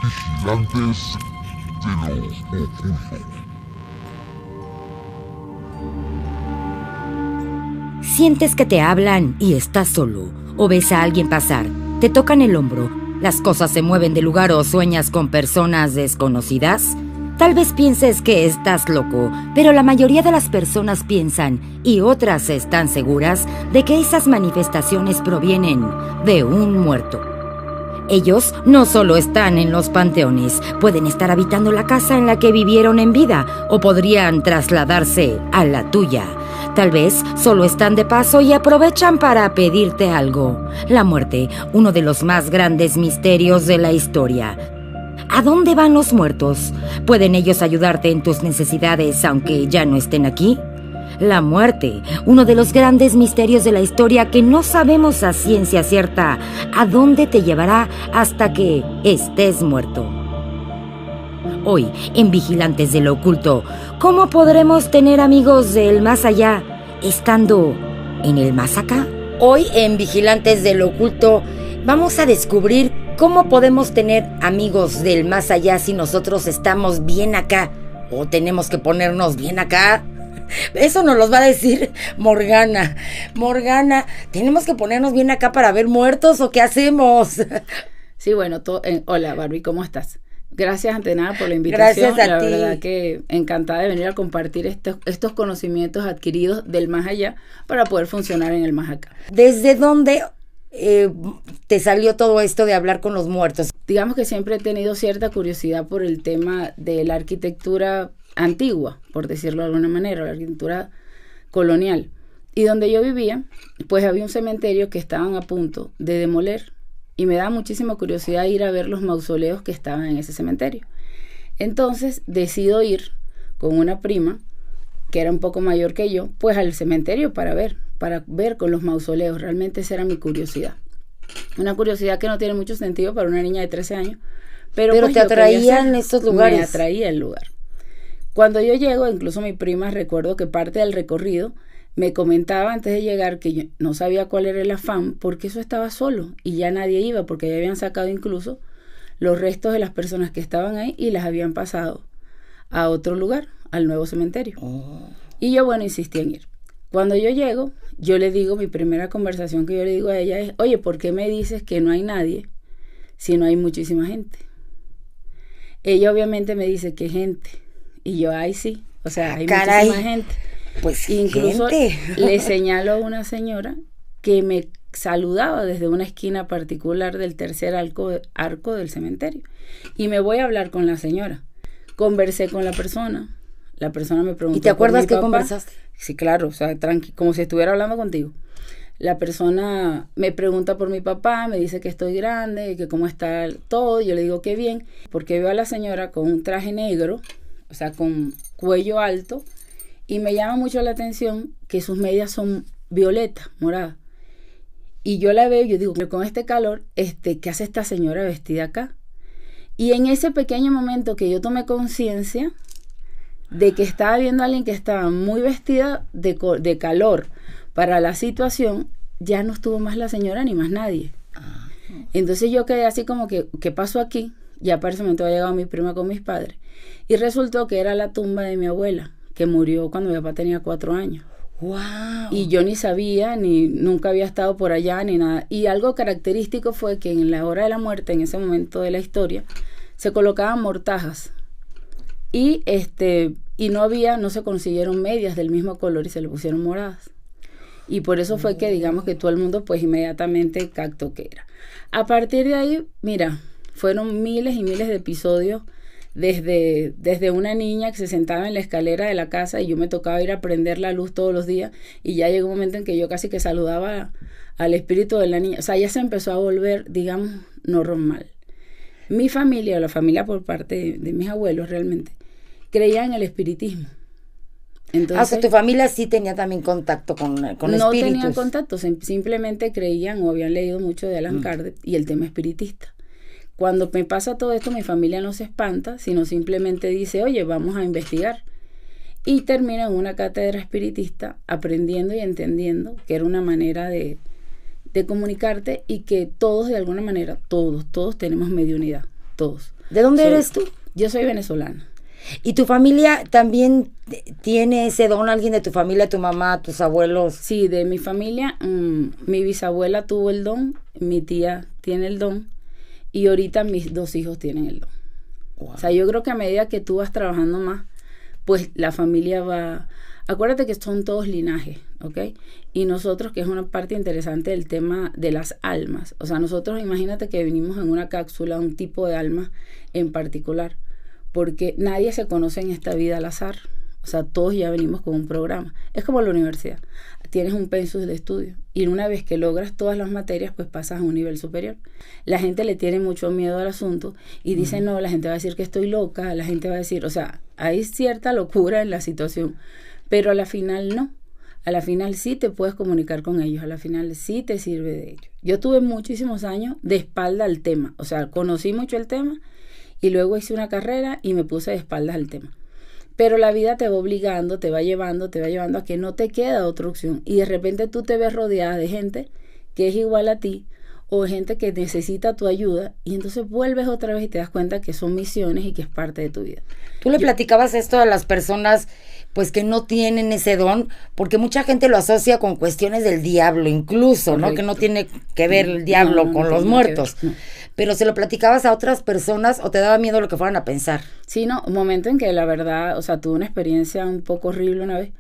Vigilantes de lo oculto. Sientes que te hablan y estás solo, o ves a alguien pasar, te tocan el hombro, las cosas se mueven de lugar o sueñas con personas desconocidas. Tal vez pienses que estás loco, pero la mayoría de las personas piensan, y otras están seguras, de que esas manifestaciones provienen de un muerto. Ellos no solo están en los panteones, pueden estar habitando la casa en la que vivieron en vida, o podrían trasladarse a la tuya. Tal vez solo están de paso y aprovechan para pedirte algo. La muerte, uno de los más grandes misterios de la historia. ¿A dónde van los muertos? ¿Pueden ellos ayudarte en tus necesidades aunque ya no estén aquí? La muerte, uno de los grandes misterios de la historia que no sabemos a ciencia cierta a dónde te llevará hasta que estés muerto. Hoy, en Vigilantes de lo Oculto, ¿cómo podremos tener amigos del más allá estando en el más acá? Hoy, en Vigilantes de lo Oculto, vamos a descubrir cómo podemos tener amigos del más allá si nosotros estamos bien acá o tenemos que ponernos bien acá. Eso nos los va a decir Morgana. Morgana, ¿tenemos que ponernos bien acá para ver muertos o qué hacemos? Sí, bueno, hola Barbie, ¿cómo estás? Gracias ante nada por la invitación. Gracias a ti. La verdad que encantada de venir a compartir estos conocimientos adquiridos del más allá para poder funcionar en el más acá. ¿Desde dónde te salió todo esto de hablar con los muertos? Digamos que siempre he tenido cierta curiosidad por el tema de la arquitectura antigua, por decirlo de alguna manera, la arquitectura colonial. Y donde yo vivía, pues había un cementerio que estaban a punto de demoler. Y me da muchísima curiosidad ir a ver los mausoleos que estaban en ese cementerio. Entonces decido ir con una prima, que era un poco mayor que yo, pues al cementerio para ver con los mausoleos. Realmente esa era mi curiosidad. Una curiosidad que no tiene mucho sentido para una niña de 13 años. Pero pues te atraían estos lugares. Me atraía el lugar. Cuando yo llego, incluso mi prima, recuerdo que parte del recorrido me comentaba antes de llegar que yo no sabía cuál era el afán porque eso estaba solo y ya nadie iba porque ya habían sacado incluso los restos de las personas que estaban ahí y las habían pasado a otro lugar, al nuevo cementerio. Y yo, bueno, insistí en ir. Cuando yo llego, yo le digo, mi primera conversación que yo le digo a ella es, oye, ¿por qué me dices que no hay nadie si no hay muchísima gente? Ella obviamente me dice, ¿qué gente? Y yo, ay, sí, o sea, hay muchísima gente. Pues incluso gente. Le señalo a una señora que me saludaba desde una esquina particular del tercer arco del cementerio. Y me voy a hablar con la señora. Conversé con la persona me preguntó. ¿Y te acuerdas que conversaste? Sí, claro, o sea, como si estuviera hablando contigo. La persona me pregunta por mi papá, me dice que estoy grande, que cómo está todo. Yo le digo que bien, porque veo a la señora con un traje negro, o sea, con cuello alto, y me llama mucho la atención que sus medias son violetas, moradas. Y yo la veo y yo digo, pero con este calor, ¿qué hace esta señora vestida acá? Y en ese pequeño momento que yo tomé conciencia de que estaba viendo a alguien que estaba muy vestida de calor para la situación, ya no estuvo más la señora ni más nadie. Entonces yo quedé así como que, ¿qué pasó aquí? Ya para ese momento había llegado mi prima con mis padres. Y resultó que era la tumba de mi abuela, que murió cuando mi papá tenía 4 años. ¡Wow! Y yo ni sabía, nunca había estado por allá, ni nada. Y algo característico fue que en la hora de la muerte, en ese momento de la historia, se colocaban mortajas. Y no se consiguieron medias del mismo color y se le pusieron moradas. Y por eso fue que, digamos, que todo el mundo pues inmediatamente captó que era. A partir de ahí, mira, fueron miles y miles de episodios. Desde una niña que se sentaba en la escalera de la casa y yo me tocaba ir a prender la luz todos los días y ya llegó un momento en que yo casi que saludaba al espíritu de la niña. O sea, ya se empezó a volver, digamos, normal. Mi familia, o la familia por parte de mis abuelos realmente, creía en el espiritismo. Entonces, o sea, tu familia sí tenía también contacto con no espíritus. No tenían contacto, simplemente creían o habían leído mucho de Allan Kardec y el tema espiritista. Cuando me pasa todo esto, mi familia no se espanta, sino simplemente dice, oye, vamos a investigar. Y termina en una cátedra espiritista aprendiendo y entendiendo que era una manera de comunicarte y que todos de alguna manera, todos tenemos mediunidad. todos. ¿De dónde eres tú? Yo soy venezolana. ¿Y tu familia también tiene ese don? ¿Alguien de tu familia, tu mamá, tus abuelos? Sí, de mi familia, mi bisabuela tuvo el don, mi tía tiene el don, y ahorita mis 2 hijos tienen el don. Wow. O sea, yo creo que a medida que tú vas trabajando más, pues la familia va... Acuérdate que son todos linajes, ¿ok? Y nosotros, que es una parte interesante del tema de las almas. O sea, nosotros, imagínate que venimos en una cápsula, un tipo de alma en particular, porque nadie se conoce en esta vida al azar. O sea, todos ya venimos con un programa. Es como la universidad. Tienes un pensus de estudio y una vez que logras todas las materias, pues pasas a un nivel superior. La gente le tiene mucho miedo al asunto y dice, no, la gente va a decir que estoy loca, la gente va a decir, o sea, hay cierta locura en la situación, pero a la final no. A la final sí te puedes comunicar con ellos, a la final sí te sirve de ello. Yo tuve muchísimos años de espalda al tema, o sea, conocí mucho el tema y luego hice una carrera y me puse de espaldas al tema. Pero la vida te va obligando, te va llevando a que no te queda otra opción. Y de repente tú te ves rodeada de gente que es igual a ti o gente que necesita tu ayuda y entonces vuelves otra vez y te das cuenta que son misiones y que es parte de tu vida. Tú le platicabas esto a las personas pues que no tienen ese don, porque mucha gente lo asocia con cuestiones del diablo incluso, correcto, ¿no? Que no tiene que ver el diablo con los muertos. No. Pero ¿se lo platicabas a otras personas o te daba miedo lo que fueran a pensar? Sí, no, un momento en que la verdad, o sea, tuve una experiencia un poco horrible una vez,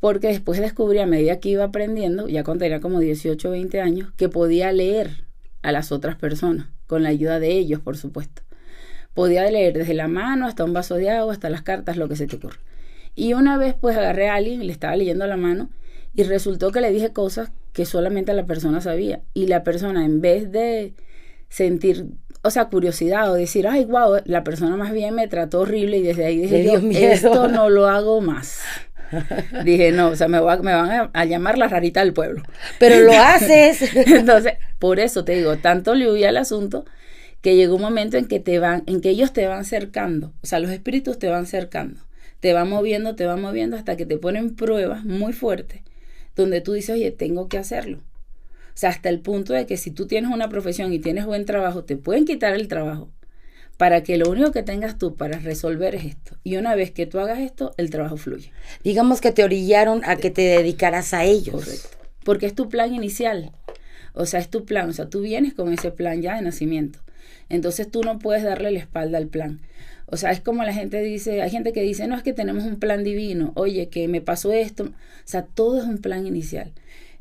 porque después descubrí a medida que iba aprendiendo, ya cuando tenía como 18 o 20 años, que podía leer a las otras personas, con la ayuda de ellos, por supuesto. Podía leer desde la mano hasta un vaso de agua, hasta las cartas, lo que se te ocurra. Y una vez pues agarré a alguien, le estaba leyendo la mano y resultó que le dije cosas que solamente la persona sabía. Y la persona, en vez de sentir, o sea, curiosidad o decir, ay, wow, la persona más bien me trató horrible y desde ahí dije yo, esto no lo hago más. Dije, no, o sea, me van a llamar la rarita del pueblo. Pero lo haces. Entonces, por eso te digo, tanto le huí al asunto que llegó un momento en que ellos te van cercando, o sea, los espíritus te van cercando. Te va moviendo hasta que te ponen pruebas muy fuertes donde tú dices, oye, tengo que hacerlo. O sea, hasta el punto de que si tú tienes una profesión y tienes buen trabajo, te pueden quitar el trabajo para que lo único que tengas tú para resolver es esto. Y una vez que tú hagas esto, el trabajo fluye. Digamos que te orillaron a que te dedicaras a ellos. Correcto. Porque es tu plan inicial. O sea, es tu plan. O sea, tú vienes con ese plan ya de nacimiento. Entonces tú no puedes darle la espalda al plan. O sea, es como la gente dice, hay gente que dice, no, es que tenemos un plan divino, oye, que me pasó esto. O sea, todo es un plan inicial.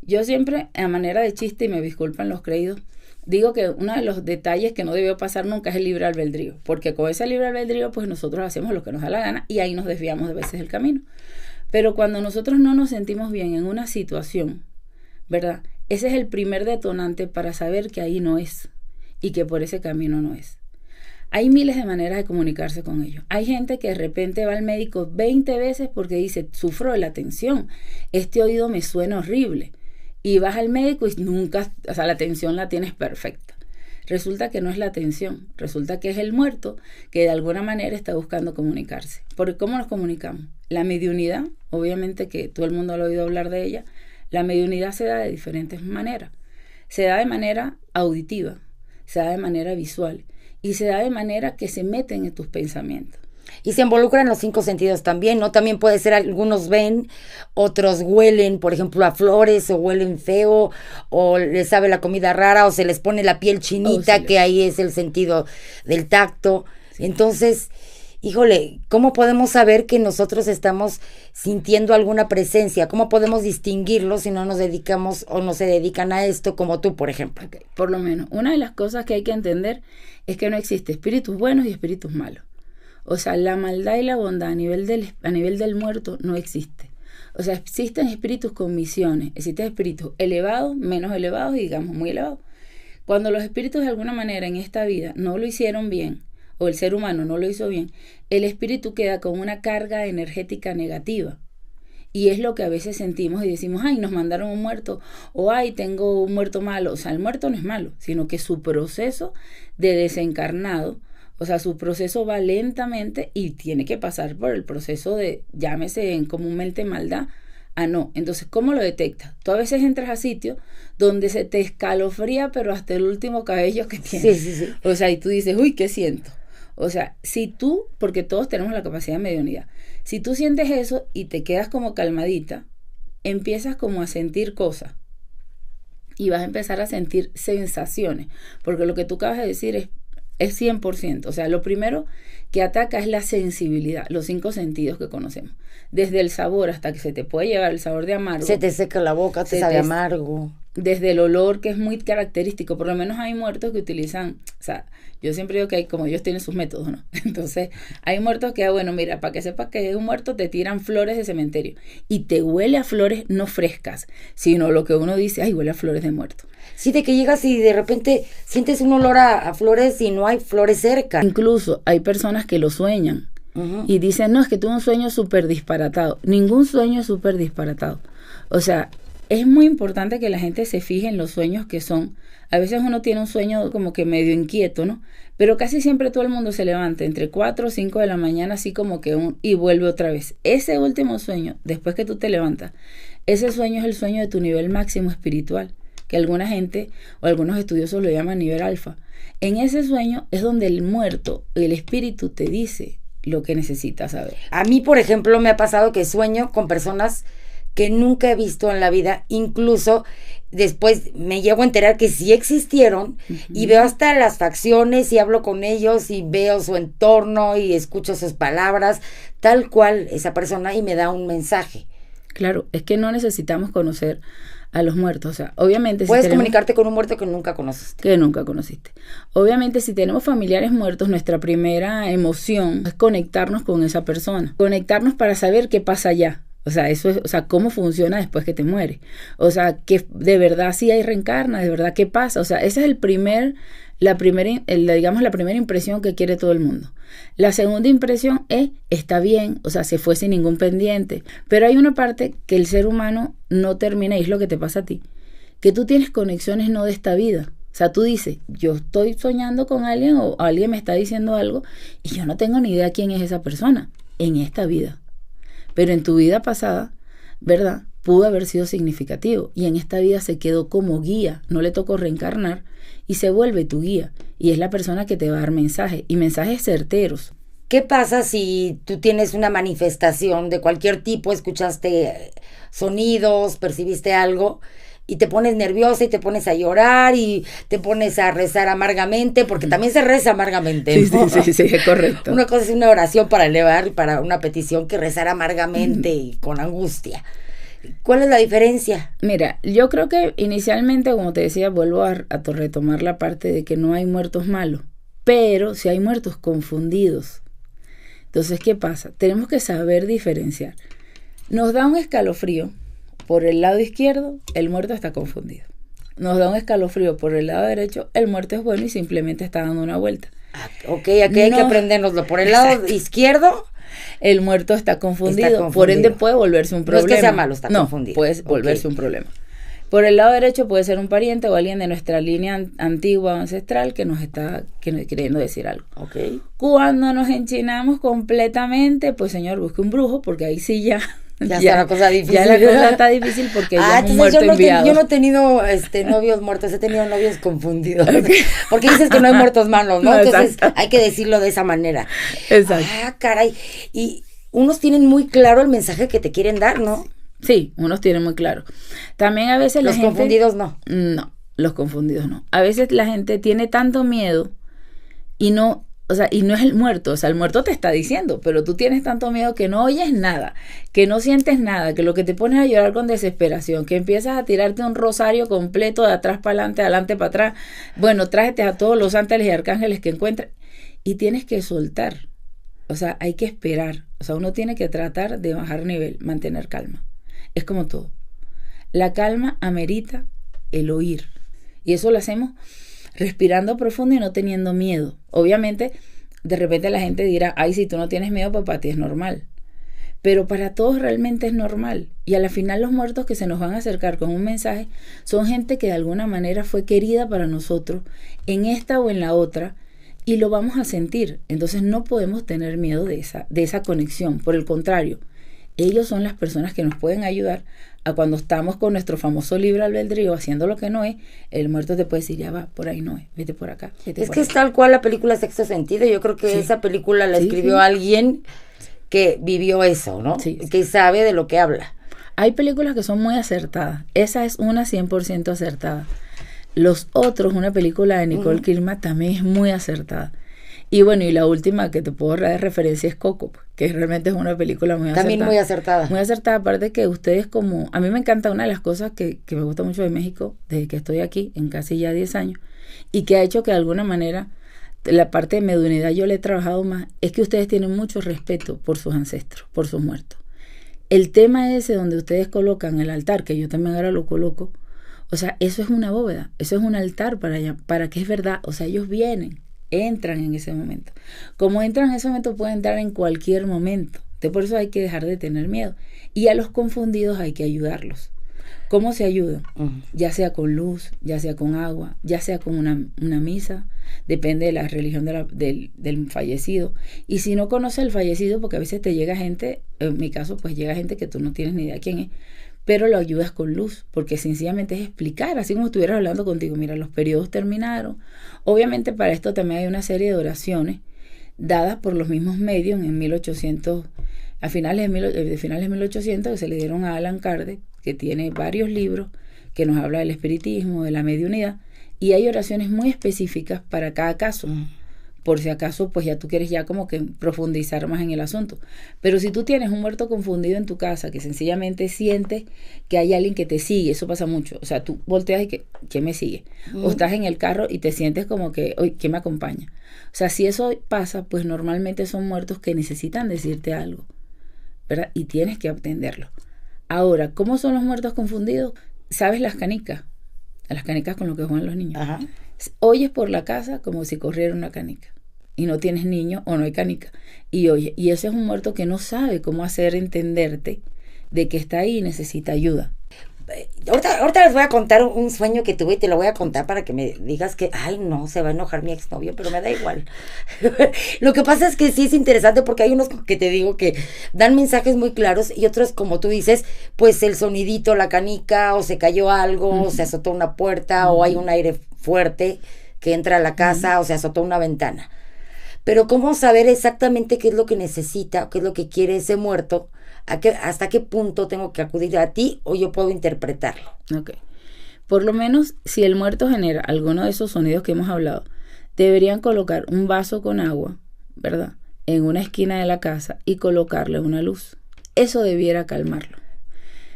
Yo siempre, a manera de chiste, y me disculpan los creídos, digo que uno de los detalles que no debió pasar nunca es el libre albedrío, porque con ese libre albedrío, pues nosotros hacemos lo que nos da la gana y ahí nos desviamos de veces del camino. Pero cuando nosotros no nos sentimos bien en una situación, ¿verdad? Ese es el primer detonante para saber que ahí no es y que por ese camino no es. Hay miles de maneras de comunicarse con ellos. Hay gente que de repente va al médico 20 veces porque dice, sufro de la tensión, este oído me suena horrible. Y vas al médico y nunca, o sea, la tensión la tienes perfecta. Resulta que no es la tensión, resulta que es el muerto que de alguna manera está buscando comunicarse. Porque ¿cómo nos comunicamos? La mediunidad, obviamente que todo el mundo ha oído hablar de ella, la mediunidad se da de diferentes maneras. Se da de manera auditiva, se da de manera visual y se da de manera que se meten en tus pensamientos. Y se involucran los 5 sentidos también, ¿no? También puede ser, algunos ven, otros huelen, por ejemplo, a flores, o huelen feo, o les sabe la comida rara, o se les pone la piel chinita, que ahí es el sentido del tacto. Sí. Entonces, híjole, ¿cómo podemos saber que nosotros estamos sintiendo alguna presencia? ¿Cómo podemos distinguirlo si no nos dedicamos o no se dedican a esto como tú, por ejemplo? Okay. Por lo menos, una de las cosas que hay que entender es que no existe espíritus buenos y espíritus malos. O sea, la maldad y la bondad a nivel del muerto no existe. O sea, existen espíritus con misiones, existen espíritus elevados, menos elevados y digamos muy elevados. Cuando los espíritus de alguna manera en esta vida no lo hicieron bien, o el ser humano no lo hizo bien, el espíritu queda con una carga energética negativa. Y es lo que a veces sentimos y decimos, ay, nos mandaron un muerto, o ay, tengo un muerto malo. O sea, el muerto no es malo, sino que su proceso de desencarnado, o sea, su proceso va lentamente y tiene que pasar por el proceso de, llámese comúnmente maldad, Ah, no. Entonces, ¿cómo lo detectas? Tú a veces entras a sitios donde se te escalofría, pero hasta el último cabello que tienes. Sí. O sea, y tú dices, uy, ¿qué siento? O sea, si tú, porque todos tenemos la capacidad de mediunidad, si tú sientes eso y te quedas como calmadita, empiezas como a sentir cosas y vas a empezar a sentir sensaciones, porque lo que tú acabas de decir es 100%. O sea, lo primero que ataca es la sensibilidad, los 5 sentidos que conocemos. Desde el sabor hasta que se te puede llegar el sabor de amargo. Se te seca la boca, te sabe amargo. Desde el olor, que es muy característico. Por lo menos hay muertos que utilizan, o sea, yo siempre digo que hay, como ellos tienen sus métodos, ¿no? Entonces, hay muertos que, bueno, mira, para que sepas que es un muerto, te tiran flores de cementerio. Y te huele a flores no frescas, sino lo que uno dice, ay, huele a flores de muerto. Sí, de que llegas y de repente sientes un olor a flores y no hay flores cerca. Incluso hay personas que lo sueñan. Y dicen, no, es que tuve un sueño súper disparatado. Ningún sueño es súper disparatado. O sea, es muy importante que la gente se fije en los sueños que son. A veces uno tiene un sueño como que medio inquieto, ¿no? Pero casi siempre todo el mundo se levanta entre 4 o 5 de la mañana, así como que y vuelve otra vez. Ese último sueño, después que tú te levantas, ese sueño es el sueño de tu nivel máximo espiritual, que alguna gente o algunos estudiosos lo llaman nivel alfa. En ese sueño es donde el muerto, el espíritu, te dice lo que necesitas saber. A mí, por ejemplo, me ha pasado que sueño con personas que nunca he visto en la vida, incluso después me llego a enterar que sí existieron, y veo hasta las facciones y hablo con ellos y veo su entorno y escucho sus palabras, tal cual esa persona, y me da un mensaje. Claro, es que no necesitamos conocer a los muertos. O sea, obviamente... Puedes comunicarte con un muerto que nunca conociste. Que nunca conociste. Obviamente, si tenemos familiares muertos, nuestra primera emoción es conectarnos con esa persona. Conectarnos para saber qué pasa allá. O sea, eso es, o sea, cómo funciona después que te mueres. O sea, que de verdad sí hay reencarna, de verdad qué pasa. O sea, esa es la primera impresión que quiere todo el mundo. La segunda impresión es, está bien, o sea, se fue sin ningún pendiente. Pero hay una parte que el ser humano no termina, y es lo que te pasa a ti, que tú tienes conexiones no de esta vida. O sea, tú dices, yo estoy soñando con alguien o alguien me está diciendo algo y yo no tengo ni idea quién es esa persona en esta vida. Pero en tu vida pasada, ¿verdad?, pudo haber sido significativo y en esta vida se quedó como guía, no le tocó reencarnar y se vuelve tu guía y es la persona que te va a dar mensajes y mensajes certeros. ¿Qué pasa si tú tienes una manifestación de cualquier tipo, escuchaste sonidos, percibiste algo y te pones nerviosa y te pones a llorar y te pones a rezar amargamente, porque también se reza amargamente, ¿no? Sí, es correcto. Una cosa es una oración para elevar, para una petición, que rezar amargamente y con angustia. ¿Cuál es la diferencia? Mira, yo creo que inicialmente, como te decía, vuelvo a retomar la parte de que no hay muertos malos, pero sí hay muertos confundidos. Entonces, ¿qué pasa? Tenemos que saber diferenciar. Nos da un escalofrío. Por el lado izquierdo, el muerto está confundido. Nos da un escalofrío por el lado derecho, el muerto es bueno y simplemente está dando una vuelta. Ok, aquí hay que aprendérnoslo. Por el lado izquierdo, el muerto está confundido. Por ende puede volverse un problema. No es que sea malo, está confundido. Puede volverse un problema. Por el lado derecho puede ser un pariente o alguien de nuestra línea antigua o ancestral que nos está queriendo decir algo. Okay. Cuando nos enchinamos completamente, pues señor, busque un brujo, porque ahí sí ya está la cosa difícil. Ya la cosa está difícil porque ya es un muerto enviado. Yo no he tenido novios muertos, he tenido novios confundidos. Okay. Porque dices que no hay muertos malos, ¿no? Entonces hay que decirlo de esa manera. Exacto. Ah, caray. Y unos tienen muy claro el mensaje que te quieren dar, ¿no? Sí, unos tienen muy claro. También a veces los confundidos no. No, los confundidos no. A veces la gente tiene tanto miedo y no... O sea, y no es el muerto, o sea, el muerto te está diciendo, pero tú tienes tanto miedo que no oyes nada, que no sientes nada, que lo que te pones a llorar con desesperación, que empiezas a tirarte un rosario completo de atrás para adelante para atrás. Bueno, tráete a todos los ángeles y arcángeles que encuentres y tienes que soltar. O sea, hay que esperar. O sea, uno tiene que tratar de bajar nivel, mantener calma. Es como todo. La calma amerita el oír. Y eso lo hacemos respirando profundo y no teniendo miedo. Obviamente, de repente la gente dirá, ay, si tú no tienes miedo, pues para ti es normal. Pero para todos realmente es normal. Y a la final los muertos que se nos van a acercar con un mensaje son gente que de alguna manera fue querida para nosotros en esta o en la otra y lo vamos a sentir. Entonces no podemos tener miedo de esa conexión. Por el contrario, Ellos son las personas que nos pueden ayudar a cuando estamos con nuestro famoso libre albedrío haciendo lo que no es, el muerto te puede decir, ya va, por ahí no es, vete por acá, vete Es por que allá. es tal cual la película Sexto Sentido. Yo creo que Sí. esa película la Sí, escribió sí. alguien que vivió eso, ¿no? Sí. Que sabe de lo que habla. Hay películas que son muy acertadas. Esa es una 100% acertada. Los otros, una película de Nicole Kidman, también es muy acertada. Y bueno, y la última que te puedo dar de referencia es Coco, que realmente es una película muy acertada. También muy acertada. Muy acertada, aparte que ustedes como... A mí me encanta una de las cosas que me gusta mucho de México, desde que estoy aquí, en casi ya 10 años, y que ha hecho que de alguna manera la parte de mediunidad yo le he trabajado más, es que ustedes tienen mucho respeto por sus ancestros, por sus muertos. El tema ese donde ustedes colocan el altar, que yo también ahora lo coloco, o sea, eso es una bóveda, eso es un altar para que es verdad, o sea, ellos vienen, entran en ese momento. Como entran en ese momento, pueden entrar en cualquier momento. Entonces, por eso hay que dejar de tener miedo. Y a los confundidos hay que ayudarlos. ¿Cómo se ayudan? Ya sea con luz, ya sea con agua, ya sea con una misa, depende de la religión del fallecido. Y si no conoce al fallecido, porque a veces te llega gente, en mi caso, pues llega gente que tú no tienes ni idea quién es, pero lo ayudas con luz, porque sencillamente es explicar, así como estuvieras hablando contigo, mira, los periodos terminaron. Obviamente para esto también hay una serie de oraciones dadas por los mismos medios en 1800, a finales de 1800, que se le dieron a Allan Kardec, que tiene varios libros que nos habla del espiritismo, de la mediunidad, y hay oraciones muy específicas para cada caso. Por si acaso, pues ya tú quieres ya como que profundizar más en el asunto. Pero si tú tienes un muerto confundido en tu casa, que sencillamente sientes que hay alguien que te sigue, eso pasa mucho. O sea, tú volteas y que, ¿quién me sigue? O estás en el carro y te sientes como que, oye, ¿quién me acompaña? O sea, si eso pasa, pues normalmente son muertos que necesitan decirte algo, ¿verdad? Y tienes que atenderlo. Ahora, ¿cómo son los muertos confundidos? ¿Sabes las canicas? Las canicas con lo que juegan los niños. Ajá. Oyes por la casa como si corriera una canica y no tienes niño o no hay canica y oye, y ese es un muerto que no sabe cómo hacer entenderte de que está ahí y necesita ayuda. Ahorita les voy a contar un sueño que tuve y te lo voy a contar para que me digas que, ay no, se va a enojar mi exnovio, pero me da igual. Lo que pasa es que sí es interesante porque hay unos que te digo que dan mensajes muy claros y otros, como tú dices, pues el sonidito, la canica, o se cayó algo, o se azotó una puerta, o hay un aire fuerte que entra a la casa, o se azotó una ventana. Pero ¿cómo saber exactamente qué es lo que necesita, qué es lo que quiere ese muerto? ¿Hasta qué punto tengo que acudir a ti o yo puedo interpretarlo? Ok. Por lo menos, si el muerto genera alguno de esos sonidos que hemos hablado, deberían colocar un vaso con agua, ¿verdad?, en una esquina de la casa y colocarle una luz. Eso debiera calmarlo.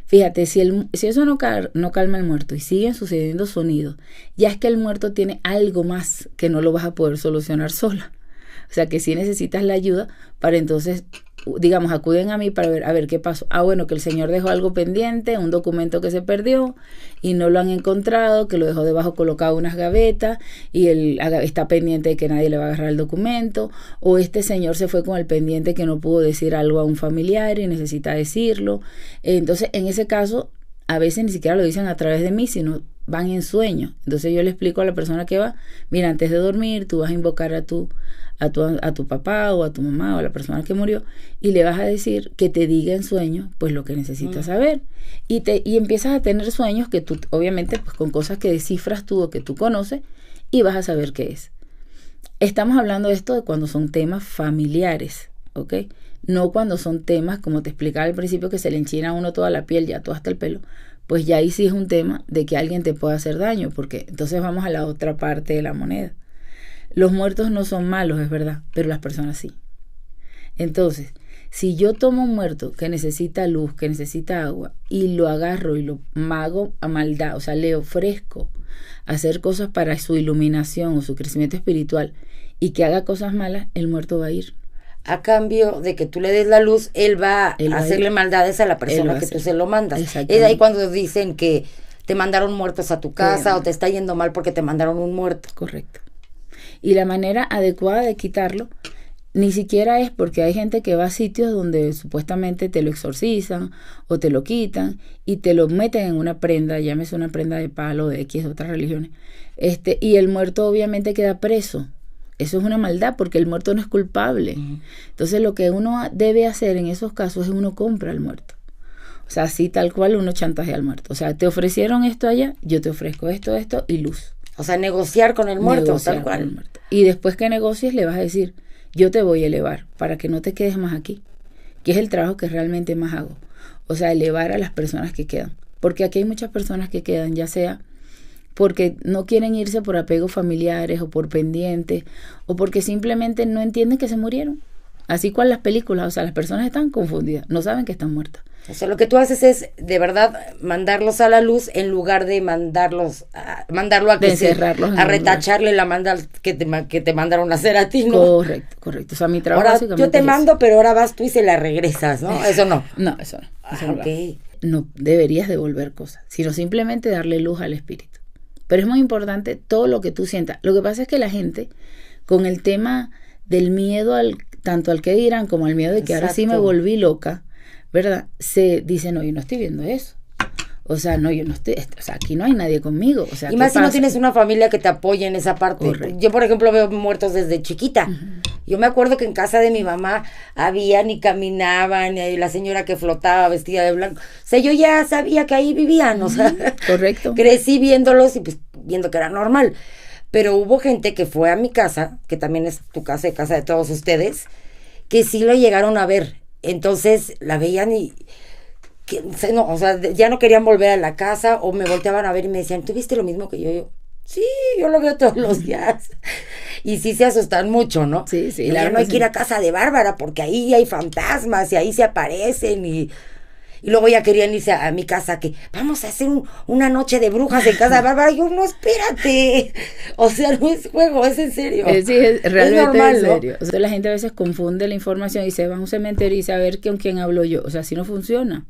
Fíjate, si eso no calma al muerto y siguen sucediendo sonidos, ya es que el muerto tiene algo más que no lo vas a poder solucionar sola. O sea, que sí necesitas la ayuda para entonces, digamos, acuden a mí para ver, a ver qué pasó. Ah, bueno, que el señor dejó algo pendiente, un documento que se perdió y no lo han encontrado, que lo dejó debajo colocado en unas gavetas y él está pendiente de que nadie le va a agarrar el documento, o este señor se fue con el pendiente que no pudo decir algo a un familiar y necesita decirlo. Entonces, en ese caso, a veces ni siquiera lo dicen a través de mí, sino van en sueño. Entonces yo le explico a la persona que va, mira, antes de dormir tú vas a invocar a tu papá o a tu mamá o a la persona que murió y le vas a decir que te diga en sueño pues lo que necesitas saber y empiezas a tener sueños que tú obviamente pues con cosas que descifras tú o que tú conoces y vas a saber qué es. Estamos hablando de esto de cuando son temas familiares, ¿ok? No cuando son temas, como te explicaba al principio, que se le enchina a uno toda la piel, ya todo hasta el pelo, pues ya ahí sí es un tema de que alguien te pueda hacer daño, porque entonces vamos a la otra parte de la moneda. Los muertos no son malos, es verdad, pero las personas sí. Entonces, si yo tomo un muerto que necesita luz, que necesita agua, y lo agarro y lo hago a maldad, o sea, le ofrezco hacer cosas para su iluminación o su crecimiento espiritual, y que haga cosas malas, el muerto va a ir. A cambio de que tú le des la luz, él va a hacerle maldades a la persona que tú se lo mandas. Es de ahí cuando dicen que te mandaron muertos a tu casa o te está yendo mal porque te mandaron un muerto. Correcto. Y la manera adecuada de quitarlo ni siquiera es porque hay gente que va a sitios donde supuestamente te lo exorcizan o te lo quitan y te lo meten en una prenda, llámese una prenda de palo de X de otras religiones, y el muerto obviamente queda preso. Eso es una maldad porque el muerto no es culpable. Entonces lo que uno debe hacer en esos casos es uno compra al muerto. O sea, así tal cual uno chantajea al muerto. O sea, te ofrecieron esto allá, yo te ofrezco esto y luz. O sea, negociar con el muerto, Negociar tal cual. con el muerto. Y después que negocies le vas a decir, yo te voy a elevar para que no te quedes más aquí. Que es el trabajo que realmente más hago. O sea, elevar a las personas que quedan. Porque aquí hay muchas personas que quedan, ya sea porque no quieren irse por apegos familiares o por pendientes o porque simplemente no entienden que se murieron. Así cual las películas, o sea, las personas están confundidas, no saben que están muertas. O sea, lo que tú haces es, de verdad, mandarlos a la luz en lugar de mandarlo a que encerrarlos a retacharle la manda que te mandaron a hacer a ti, ¿no? Correcto. O sea, mi trabajo Ahora, básicamente yo te es mando, eso. pero ahora vas tú y se la regresas, ¿no? Eso no. No, eso no. Eso no. Ok. No deberías devolver cosas, sino simplemente darle luz al espíritu. Pero es muy importante todo lo que tú sientas. Lo que pasa es que la gente, con el tema del miedo tanto al que dirán como al miedo de que ahora sí me volví loca, ¿verdad? Se dice, no, yo no estoy viendo eso. O sea, no, yo no estoy, o sea, aquí no hay nadie conmigo. O sea, y más si no pasa? tienes una familia que te apoye en esa parte. Correcto. Yo, por ejemplo, veo muertos desde chiquita. Yo me acuerdo que en casa de mi mamá habían y caminaban, y la señora que flotaba vestida de blanco. O sea, yo ya sabía que ahí vivían, o sea. Correcto. Crecí viéndolos y pues viendo que era normal. Pero hubo gente que fue a mi casa, que también es tu casa y casa de todos ustedes, que sí lo llegaron a ver. Entonces la veían y no, o sea, ya no querían volver a la casa o me volteaban a ver y me decían, ¿tú viste lo mismo que yo? Yo, sí, yo lo veo todos los días. Y sí se asustan mucho, ¿no? Sí. Ya no hay que ir a casa de Bárbara porque ahí hay fantasmas y ahí se aparecen y luego ya querían irse a mi casa, que vamos a hacer una noche de brujas en casa de Bárbara. Y yo, no, espérate. O sea, no es juego, es en serio. Sí, es realmente normal, en ¿no? serio. O sea, la gente a veces confunde la información y se va a un cementerio y dice, a ver con quién hablo yo. O sea, así no funciona.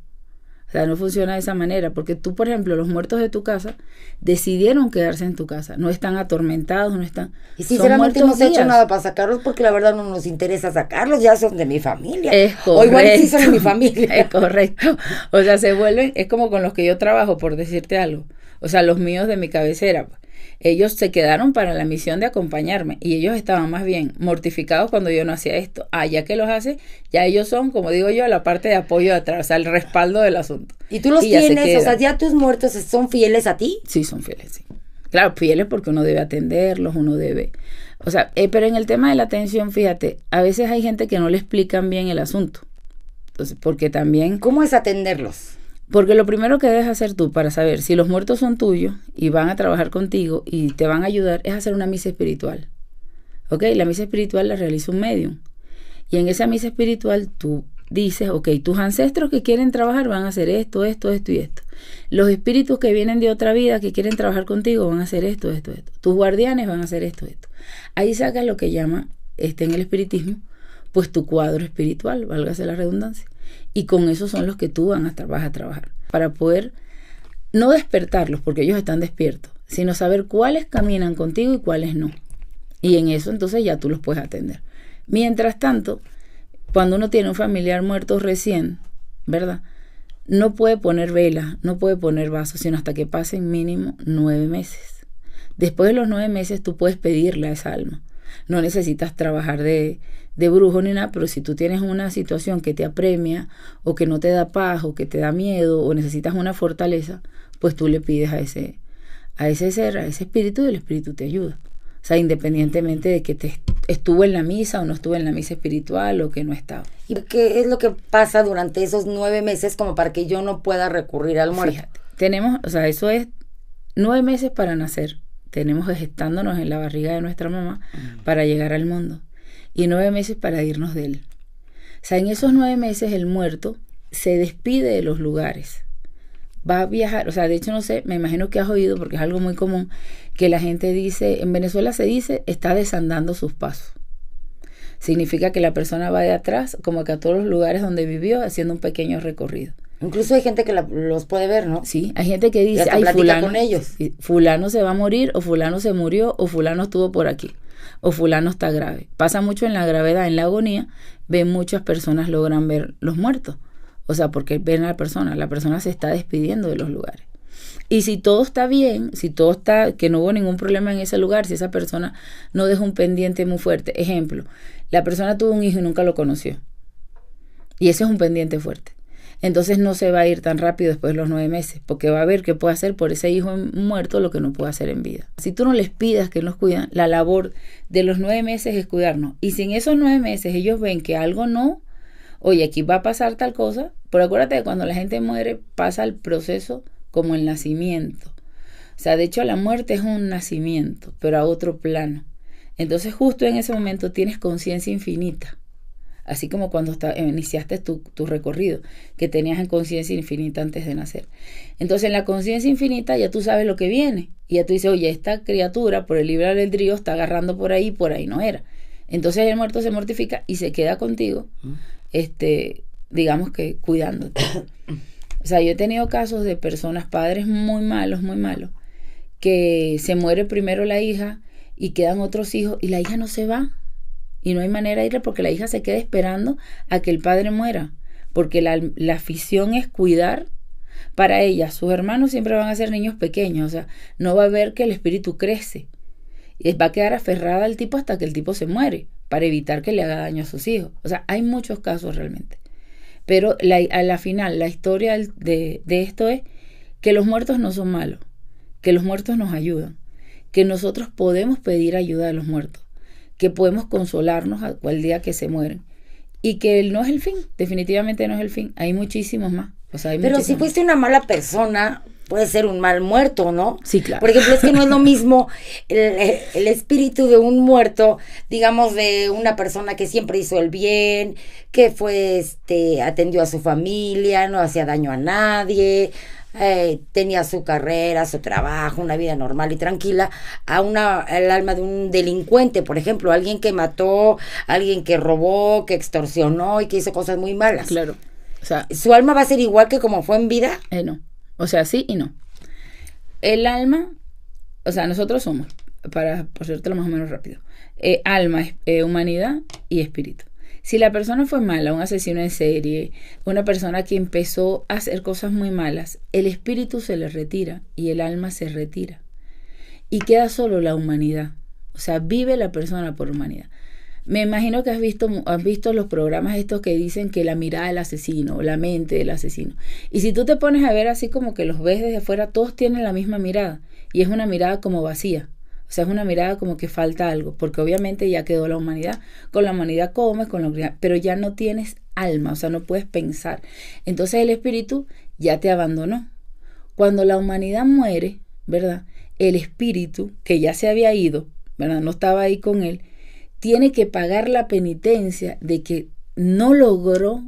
O sea, no funciona de esa manera, porque tú, por ejemplo, los muertos de tu casa decidieron quedarse en tu casa, no están atormentados, no están... Y sinceramente no hemos hecho días. nada para sacarlos porque la verdad no nos interesa sacarlos, ya son de mi familia. Es correcto. O igual sí son de mi familia. Es correcto. O sea, se vuelven, es como con los que yo trabajo, por decirte algo. O sea, los míos de mi cabecera, ellos se quedaron para la misión de acompañarme y ellos estaban más bien mortificados cuando yo no hacía esto. Ya que los hace, ya ellos son, como digo yo, la parte de apoyo de atrás, o sea, el respaldo del asunto. ¿Y tú los ya tienes? O sea, ¿ya tus muertos son fieles a ti? Sí, son fieles, sí. Claro, fieles porque uno debe atenderlos, uno debe... O sea, pero en el tema de la atención, fíjate, a veces hay gente que no le explican bien el asunto. Entonces, porque también... ¿Cómo es atenderlos? Porque lo primero que debes hacer tú para saber si los muertos son tuyos y van a trabajar contigo y te van a ayudar es hacer una misa espiritual. ¿Ok? La misa espiritual la realiza un medium. Y en esa misa espiritual tú dices, ok, tus ancestros que quieren trabajar van a hacer esto y esto. Los espíritus que vienen de otra vida que quieren trabajar contigo van a hacer esto. Tus guardianes van a hacer esto. Ahí sacas lo que llama, en el espiritismo, pues tu cuadro espiritual, válgase la redundancia. Y con eso son los que tú vas a trabajar. Para poder no despertarlos, porque ellos están despiertos, sino saber cuáles caminan contigo y cuáles no. Y en eso entonces ya tú los puedes atender. Mientras tanto, cuando uno tiene un familiar muerto recién, ¿verdad? No puede poner velas, no puede poner vasos, sino hasta que pasen mínimo 9 meses. Después de los 9 meses tú puedes pedirle a esa alma. No necesitas trabajar de brujo ni nada, pero si tú tienes una situación que te apremia o que no te da paz o que te da miedo o necesitas una fortaleza, pues tú le pides a ese ser, a ese espíritu, y el espíritu te ayuda. O sea, independientemente de que estuvo en la misa o no estuvo en la misa espiritual o que no estaba. ¿Y qué es lo que pasa durante esos 9 meses como para que yo no pueda recurrir al muerto? Fíjate, tenemos, o sea, eso es 9 meses para nacer. Tenemos gestándonos en la barriga de nuestra mamá para llegar al mundo. Y 9 meses para irnos de él. O sea, en esos 9 meses el muerto se despide de los lugares. Va a viajar, o sea, de hecho no sé, me imagino que has oído, porque es algo muy común, que la gente dice, en Venezuela se dice, está desandando sus pasos. Significa que la persona va de atrás, como que a todos los lugares donde vivió, haciendo un pequeño recorrido. Incluso hay gente que los puede ver, ¿no? Sí, hay gente que dice, ay, fulano, con ellos. Fulano se va a morir, o fulano se murió, o fulano estuvo por aquí, o fulano está grave. Pasa mucho en la gravedad, en la agonía, muchas personas logran ver los muertos. O sea, porque ven a la persona se está despidiendo de los lugares. Y si todo está bien, si todo está, que no hubo ningún problema en ese lugar, si esa persona no dejó un pendiente muy fuerte. Ejemplo, la persona tuvo un hijo y nunca lo conoció. Y ese es un pendiente fuerte. Entonces no se va a ir tan rápido después de los 9 meses, porque va a ver qué puede hacer por ese hijo muerto lo que no puede hacer en vida. Si tú no les pidas que los cuiden, la labor de los 9 meses es cuidarnos. Y si en esos 9 meses ellos ven que algo no, oye, aquí va a pasar tal cosa, pero acuérdate que cuando la gente muere pasa el proceso como el nacimiento. O sea, de hecho la muerte es un nacimiento, pero a otro plano. Entonces justo en ese momento tienes conciencia infinita. Así como cuando iniciaste tu recorrido, que tenías en conciencia infinita antes de nacer. Entonces en la conciencia infinita ya tú sabes lo que viene. Y ya tú dices, oye, esta criatura por el libre albedrío está agarrando por ahí no era. Entonces el muerto se mortifica y se queda contigo, digamos que cuidándote. O sea, yo he tenido casos de personas, padres muy malos, que se muere primero la hija y quedan otros hijos y la hija no se va. Y no hay manera de irle porque la hija se queda esperando a que el padre muera. Porque la afición es cuidar para ella. Sus hermanos siempre van a ser niños pequeños. O sea, no va a ver que el espíritu crece. Y va a quedar aferrada al tipo hasta que el tipo se muere, para evitar que le haga daño a sus hijos. O sea, hay muchos casos realmente. Pero a la final, la historia de esto es que los muertos no son malos. Que los muertos nos ayudan. Que nosotros podemos pedir ayuda a los muertos. Que podemos consolarnos al día que se mueren. Y que no es el fin, definitivamente no es el fin. Hay muchísimos más. O sea, pero si fuiste una mala persona, puede ser un mal muerto, ¿no? Sí, claro. Por ejemplo, es que no es lo mismo el espíritu de un muerto, digamos, de una persona que siempre hizo el bien, que fue, atendió a su familia, no hacía daño a nadie, tenía su carrera, su trabajo, una vida normal y tranquila, al alma de un delincuente, por ejemplo, alguien que mató, alguien que robó, que extorsionó y que hizo cosas muy malas. Claro. O sea, ¿su alma va a ser igual que como fue en vida? No. O sea, sí y no. El alma, o sea, nosotros somos, para hacértelo más o menos rápido, alma, humanidad y espíritu. Si la persona fue mala, un asesino en serie, una persona que empezó a hacer cosas muy malas, el espíritu se le retira y el alma se retira. Y queda solo la humanidad. O sea, vive la persona por humanidad. Me imagino que has visto los programas estos que dicen que la mirada del asesino, la mente del asesino. Y si tú te pones a ver así como que los ves desde afuera, todos tienen la misma mirada. Y es una mirada como vacía. O sea, es una mirada como que falta algo, porque obviamente ya quedó la humanidad. Con la humanidad comes, pero ya no tienes alma, o sea, no puedes pensar. Entonces el espíritu ya te abandonó. Cuando la humanidad muere, ¿verdad? El espíritu, que ya se había ido, ¿verdad? No estaba ahí con él, tiene que pagar la penitencia de que no logró,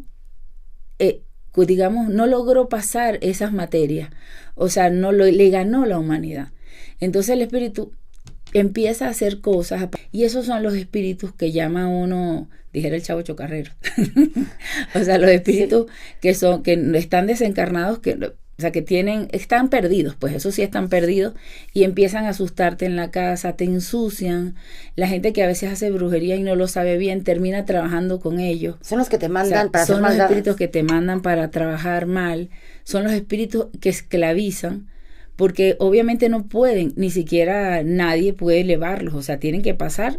no logró pasar esas materias. O sea, le ganó la humanidad. Entonces el espíritu empieza a hacer cosas, y esos son los espíritus que llama uno, dijera el Chavo Chocarrero. O sea, los espíritus que están desencarnados, o sea, están perdidos, pues eso sí están perdidos, y empiezan a asustarte en la casa, te ensucian. La gente que a veces hace brujería y no lo sabe bien, termina trabajando con ellos. Son los que te mandan para hacer son los maldades. Espíritus que te mandan para trabajar mal, son los espíritus que esclavizan, porque obviamente no pueden, ni siquiera nadie puede elevarlos, o sea, tienen que pagar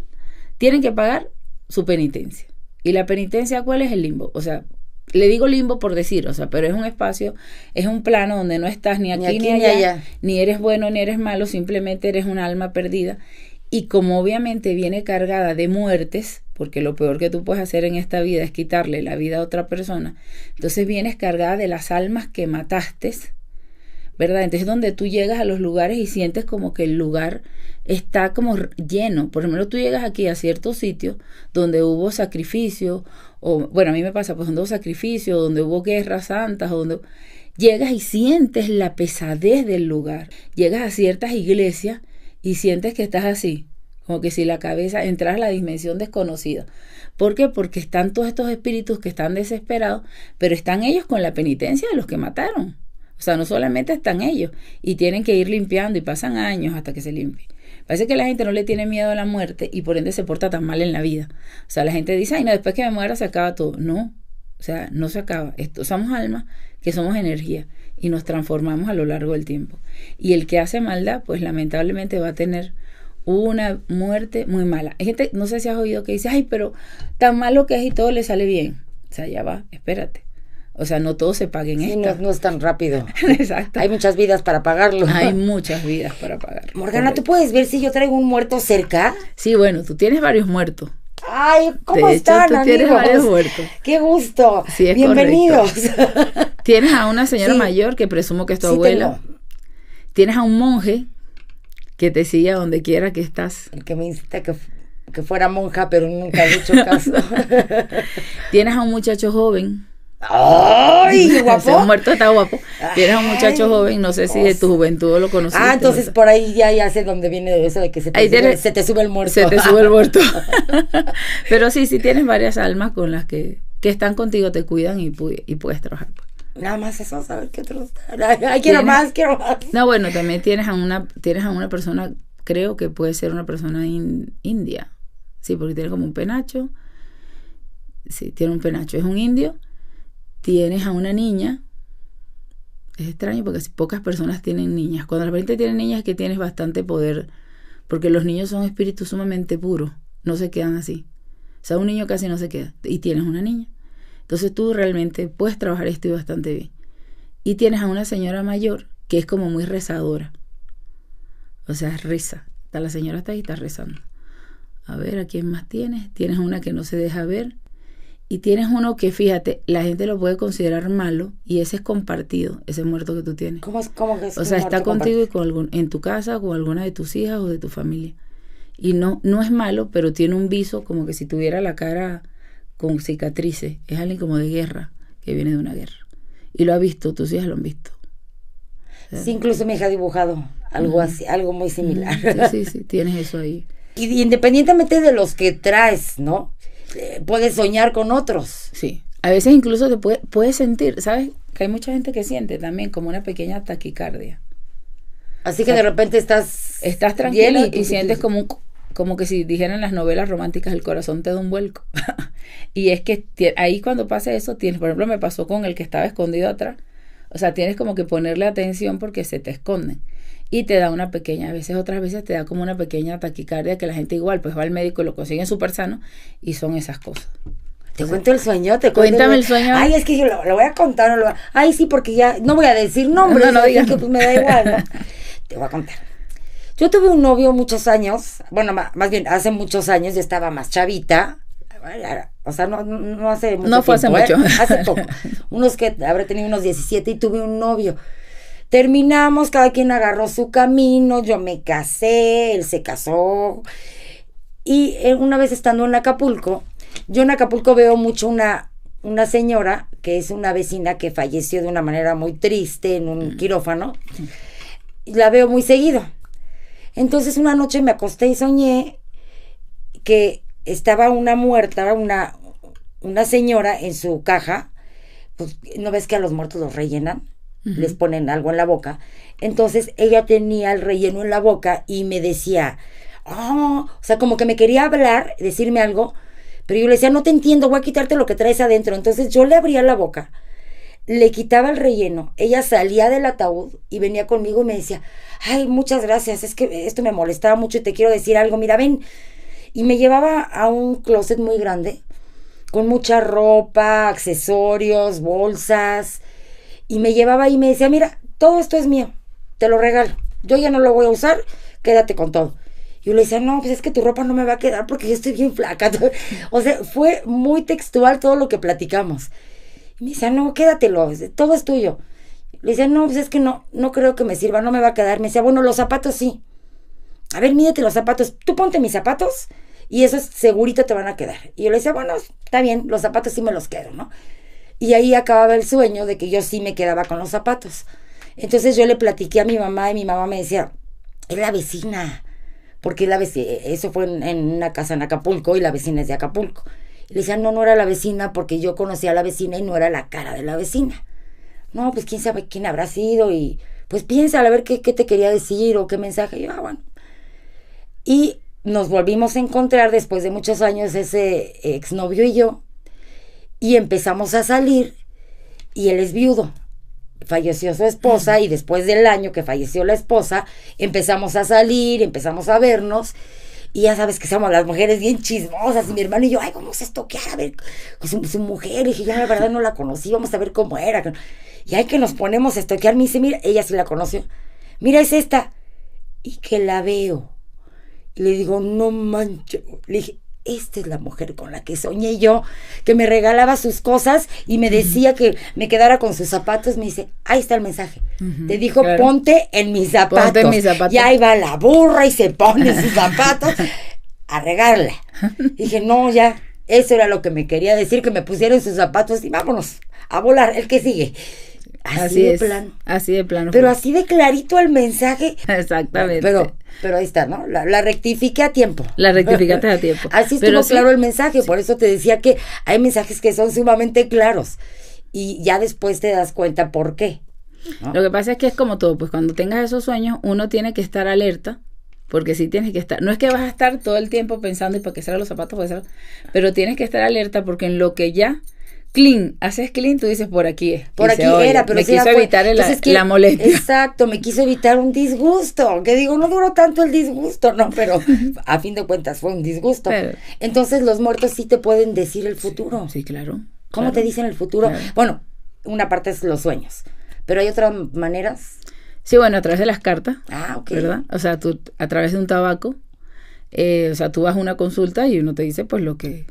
su penitencia. ¿Y la penitencia cuál es? El limbo. O sea, le digo limbo por decir, o sea, pero es un espacio, es un plano donde no estás ni aquí ni allá, ni eres bueno ni eres malo, simplemente eres un alma perdida. Y como obviamente viene cargada de muertes, porque lo peor que tú puedes hacer en esta vida es quitarle la vida a otra persona, entonces vienes cargada de las almas que mataste, ¿verdad? Entonces donde tú llegas a los lugares y sientes como que el lugar está como lleno. Por ejemplo, tú llegas aquí a ciertos sitios donde hubo sacrificio, o bueno, a mí me pasa, pues donde hubo sacrificio, donde hubo guerras santas, o donde llegas y sientes la pesadez del lugar. Llegas a ciertas iglesias y sientes que estás así, como que si la cabeza entras a la dimensión desconocida. ¿Por qué? Porque están todos estos espíritus que están desesperados, pero están ellos con la penitencia de los que mataron. O sea, no solamente están ellos, y tienen que ir limpiando, y pasan años hasta que se limpie. Parece que la gente no le tiene miedo a la muerte y por ende se porta tan mal en la vida. O sea, la gente dice, ay, no, después que me muera se acaba todo. No. O sea, no se acaba. Somos almas que somos energía y nos transformamos a lo largo del tiempo. Y el que hace maldad, pues lamentablemente va a tener una muerte muy mala. Hay gente, no sé si has oído, que dice, ay, pero tan malo que es y todo le sale bien. O sea, ya va, espérate. O sea, no todo se paga en Sí, esta. no es tan rápido. Exacto. Hay muchas vidas para pagarlo. Hay muchas vidas para pagar. Morgana, Correcto. ¿tú puedes ver si yo traigo un muerto cerca? Sí, bueno, tú tienes varios muertos. Ay, ¿cómo De hecho, están, tú amigos? tienes varios muertos. ¡Qué gusto! Sí, es Bienvenidos. Tienes a una señora Sí. mayor que presumo que es tu Sí, abuela. tengo. Tienes a un monje que te sigue a donde quiera que estás. El que me incita que fuera monja, pero nunca le he hecho caso. Tienes a un muchacho joven. ¡Ay, Ese guapo! muerto está guapo. Tienes a un muchacho Ay, joven, no sé si de tu juventud lo conociste. Ah, entonces no sé. por ahí ya sé dónde viene eso de que Ahí tienes- se te sube el muerto. Se te sube el muerto. Pero sí tienes varias almas con las que están contigo, te cuidan y puedes trabajar. Nada más eso, a ver qué otros. Ay, quiero más. No, bueno, también tienes a una persona, creo que puede ser una persona india. Sí, porque tiene como un penacho. Sí, tiene un penacho. Es un indio. Tienes a una niña. Es extraño porque pocas personas tienen niñas. Cuando la gente tiene niñas es que tienes bastante poder. Porque los niños son espíritus sumamente puros. No se quedan así. O sea, un niño casi no se queda. Y tienes una niña. Entonces tú realmente puedes trabajar esto y bastante bien. Y tienes a una señora mayor que es como muy rezadora. O sea, reza. La señora está ahí, está rezando. A ver, ¿a quién más tienes? Tienes una que no se deja ver. Y tienes uno que, fíjate, la gente lo puede considerar malo y ese es compartido, ese muerto que tú tienes. ¿Cómo que es O un sea, está muerto contigo y compartido? en tu casa, con alguna de tus hijas o de tu familia. Y no es malo, pero tiene un viso como que si tuviera la cara con cicatrices. Es alguien como de guerra, que viene de una guerra. Y lo ha visto, tus hijas lo han visto. Sí, incluso mi hija ha dibujado algo así, algo muy similar. Sí, tienes eso ahí. Y independientemente de los que traes, ¿no? Puedes soñar con otros. Sí. A veces incluso te puedes sentir, ¿sabes? Que hay mucha gente que siente también como una pequeña taquicardia. Así que de repente estás tranquila bien y sientes como que si dijeran las novelas románticas, el corazón te da un vuelco. Y es que ahí cuando pasa eso, tienes, por ejemplo, me pasó con el que estaba escondido atrás. O sea, tienes como que ponerle atención porque se te esconden. Y te da una pequeña, otras veces te da como una pequeña taquicardia que la gente igual, pues va al médico y lo consiguen súper sano y son esas cosas. Te cuento el sueño, Cuéntame el sueño. Ay, es que yo lo voy a contar. Ay, sí, porque ya no voy a decir nombres. No así digas. que pues me da igual, ¿no? Te voy a contar. Yo tuve un novio muchos años, bueno, más bien hace muchos años, yo estaba más chavita. O sea, no hace mucho No fue hace tiempo, mucho. Hace poco. Habré tenido unos 17 y tuve un novio. Terminamos, cada quien agarró su camino, yo me casé, él se casó. Y una vez estando en Acapulco, yo en Acapulco veo mucho una señora que es una vecina que falleció de una manera muy triste en un quirófano. Y la veo muy seguido. Entonces una noche me acosté y soñé que estaba una muerta, una señora en su caja. Pues, ¿no ves que a los muertos los rellenan? Les ponen algo en la boca. Entonces ella tenía el relleno en la boca y me decía, o sea, como que me quería hablar, decirme algo, pero yo le decía, no te entiendo, voy a quitarte lo que traes adentro. Entonces yo le abría la boca, le quitaba el relleno, ella salía del ataúd y venía conmigo y me decía, ay, muchas gracias, es que esto me molestaba mucho y te quiero decir algo, mira, ven. Y me llevaba a un closet muy grande, con mucha ropa, accesorios, bolsas. Y me llevaba y me decía, mira, todo esto es mío, te lo regalo. Yo ya no lo voy a usar, quédate con todo. Yo le decía, no, pues es que tu ropa no me va a quedar porque yo estoy bien flaca. O sea, fue muy textual todo lo que platicamos. Y me decía, no, quédatelo, todo es tuyo. Le decía, no, pues es que no creo que me sirva, no me va a quedar. Me decía, bueno, los zapatos sí. A ver, mídete los zapatos. Tú ponte mis zapatos y esos segurito te van a quedar. Y yo le decía, bueno, está bien, los zapatos sí me los quedo, ¿no? Y ahí acababa el sueño de que yo sí me quedaba con los zapatos. Entonces yo le platiqué a mi mamá y mi mamá me decía, es la vecina. Porque eso fue en una casa en Acapulco y la vecina es de Acapulco. Y le decía, no era la vecina porque yo conocía a la vecina y no era la cara de la vecina. No, pues quién sabe quién habrá sido y pues piensa a ver qué te quería decir o qué mensaje. Y yo, bueno. Y nos volvimos a encontrar después de muchos años ese exnovio y yo. Y empezamos a salir y él es viudo. Falleció su esposa y después del año que falleció la esposa, empezamos a salir, empezamos a vernos. Y ya sabes que somos las mujeres bien chismosas. Y mi hermano y yo, ay, vamos a estoquear a ver su mujer. Y dije, ya la verdad no la conocí, vamos a ver cómo era. Y hay que nos ponemos a estoquear. Me dice, mira, ella sí la conoció. Mira, es esta. Y que la veo. Y le digo, no manches. Le dije, esta es la mujer con la que soñé yo, que me regalaba sus cosas y me decía que me quedara con sus zapatos. Me dice, ahí está el mensaje. Te dijo, claro, ponte en mis zapatos. Ponte en mis zapatos. Y ahí va la burra y se pone sus zapatos a regarla. Dije, no, ya, eso era lo que me quería decir, que me pusieron sus zapatos y vámonos a volar, el que sigue. Así de plano. Así de plano. Pero así de clarito el mensaje. Exactamente. Pero ahí está, ¿no? La rectifiqué a tiempo. La rectificaste a tiempo. Así estuvo claro el mensaje. Por eso te decía que hay mensajes que son sumamente claros. Y ya después te das cuenta por qué, ¿no? Lo que pasa es que es como todo. Pues cuando tengas esos sueños, uno tiene que estar alerta. Porque sí tienes que estar. No es que vas a estar todo el tiempo pensando y para qué serán los zapatos, pero tienes que estar alerta porque en lo que ya haces clean, tú dices por aquí es. Por aquí era, pero me quiso evitar la molestia. Exacto, me quiso evitar un disgusto, que digo, no duró tanto el disgusto, no, pero a fin de cuentas fue un disgusto. Entonces los muertos sí te pueden decir el futuro. Sí, claro. ¿Cómo te dicen el futuro? Claro. Bueno, una parte es los sueños, pero hay otras maneras. Sí, bueno, a través de las cartas. Ok. ¿Verdad? O sea, tú a través de un tabaco, o sea, tú vas a una consulta y uno te dice pues lo que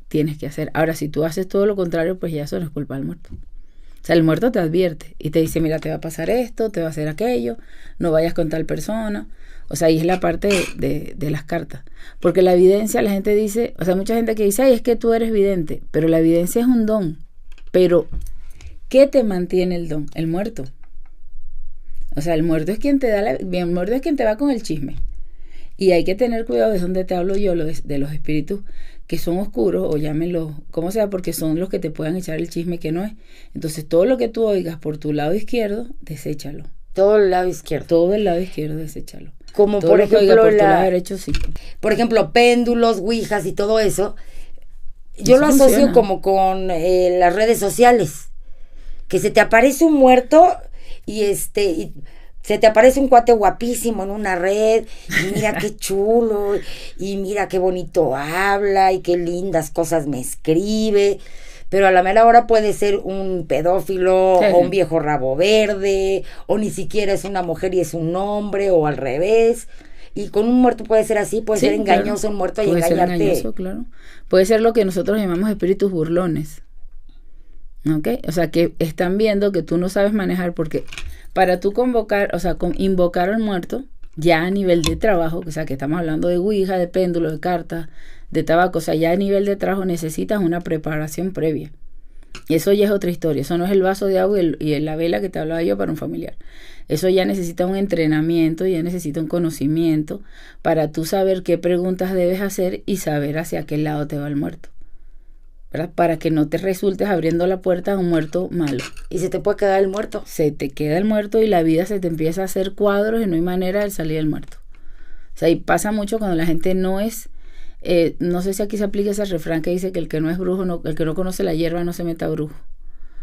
tienes que hacer. Ahora, si tú haces todo lo contrario, pues ya eso no es culpa del muerto. O sea, el muerto te advierte y te dice, mira, te va a pasar esto, te va a hacer aquello, no vayas con tal persona. O sea, ahí es la parte de las cartas. Porque la evidencia, la gente dice, o sea, mucha gente que dice, ay, es que tú eres vidente, pero la evidencia es un don. Pero, ¿qué te mantiene el don? El muerto. O sea, el muerto es quien te da el muerto es quien te va con el chisme. Y hay que tener cuidado, es donde te hablo yo, de los espíritus que son oscuros, o llámenlos como sea, porque son los que te puedan echar el chisme que no es. Entonces, todo lo que tú oigas por tu lado izquierdo, deséchalo. Todo el lado izquierdo. Todo el lado izquierdo, deséchalo. Como todo por lo ejemplo, que oiga por tu lado derecho, sí. Por ejemplo, péndulos, ouijas y todo eso. Yo lo asocio como con las redes sociales. Que se te aparece un muerto y se te aparece un cuate guapísimo en una red, y mira qué chulo, y mira qué bonito habla, y qué lindas cosas me escribe, pero a la mera hora puede ser un pedófilo, sí, o un viejo rabo verde, o ni siquiera es una mujer y es un hombre, o al revés. Y con un muerto puede ser así, puede ser engañoso, claro, un muerto y engañarte. Puede ser engañoso, claro. Puede ser lo que nosotros llamamos espíritus burlones. ¿Ok? O sea, que están viendo que tú no sabes manejar, porque para tú convocar, o sea, invocar al muerto, ya a nivel de trabajo, o sea, que estamos hablando de ouija, de péndulo, de cartas, de tabaco, o sea, ya a nivel de trabajo necesitas una preparación previa. Y eso ya es otra historia. Eso no es el vaso de agua y la vela que te hablaba yo para un familiar. Eso ya necesita un entrenamiento, ya necesita un conocimiento para tú saber qué preguntas debes hacer y saber hacia qué lado te va el muerto, ¿verdad? Para que no te resultes abriendo la puerta a un muerto malo. ¿Y se te puede quedar el muerto? Se te queda el muerto y la vida se te empieza a hacer cuadros y no hay manera de salir del muerto. O sea, y pasa mucho cuando la gente no es... no sé si aquí se aplica ese refrán que dice que el que no es brujo, el que no conoce la hierba no se meta brujo.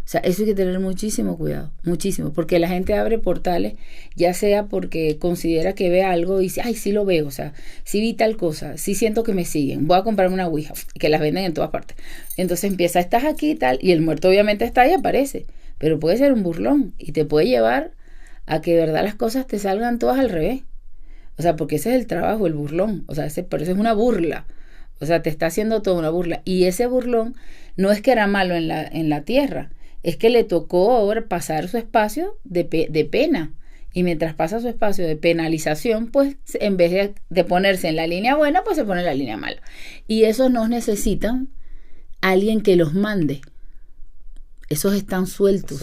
O sea, eso hay que tener muchísimo cuidado, muchísimo, porque la gente abre portales, ya sea porque considera que ve algo y dice, ay, sí lo veo, o sea, sí vi tal cosa, sí siento que me siguen, voy a comprarme una ouija, que las venden en todas partes. Entonces empieza, estás aquí y tal, y el muerto obviamente está ahí y aparece, pero puede ser un burlón y te puede llevar a que de verdad las cosas te salgan todas al revés. O sea, porque ese es el trabajo, el burlón, o sea, por eso es una burla. O sea, te está haciendo toda una burla. Y ese burlón no es que era malo en la tierra, es que le tocó ahora pasar su espacio de pena. Y mientras pasa su espacio de penalización, pues en vez de ponerse en la línea buena, pues se pone en la línea mala. Y esos no necesitan alguien que los mande. Esos están sueltos.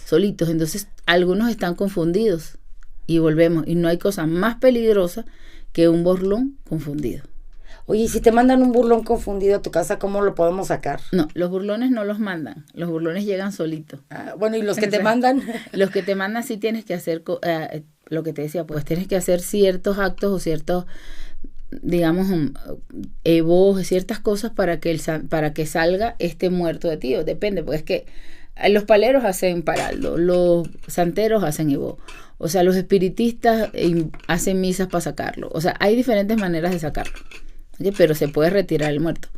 Solitos. Entonces, algunos están confundidos. Y volvemos. Y no hay cosa más peligrosa que un burlón confundido. Oye, y si te mandan un burlón confundido a tu casa, ¿cómo lo podemos sacar? No, los burlones no los mandan. Los burlones llegan solitos. Bueno, ¿y los que te mandan? Los que te mandan sí tienes que hacer, lo que te decía, pues tienes que hacer ciertos actos o ciertos digamos, evos, ciertas cosas para que salga este muerto de ti. Depende, porque es que los paleros hacen paraldo, los santeros hacen evo. O sea, los espiritistas hacen misas para sacarlo. O sea, hay diferentes maneras de sacarlo, ¿okay? Pero se puede retirar el muerto.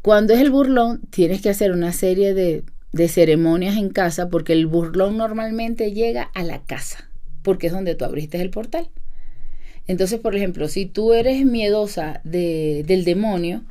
Cuando es el burlón, tienes que hacer una serie de ceremonias en casa, porque el burlón normalmente llega a la casa, porque es donde tú abriste el portal. Entonces, por ejemplo, si tú eres miedosa del demonio,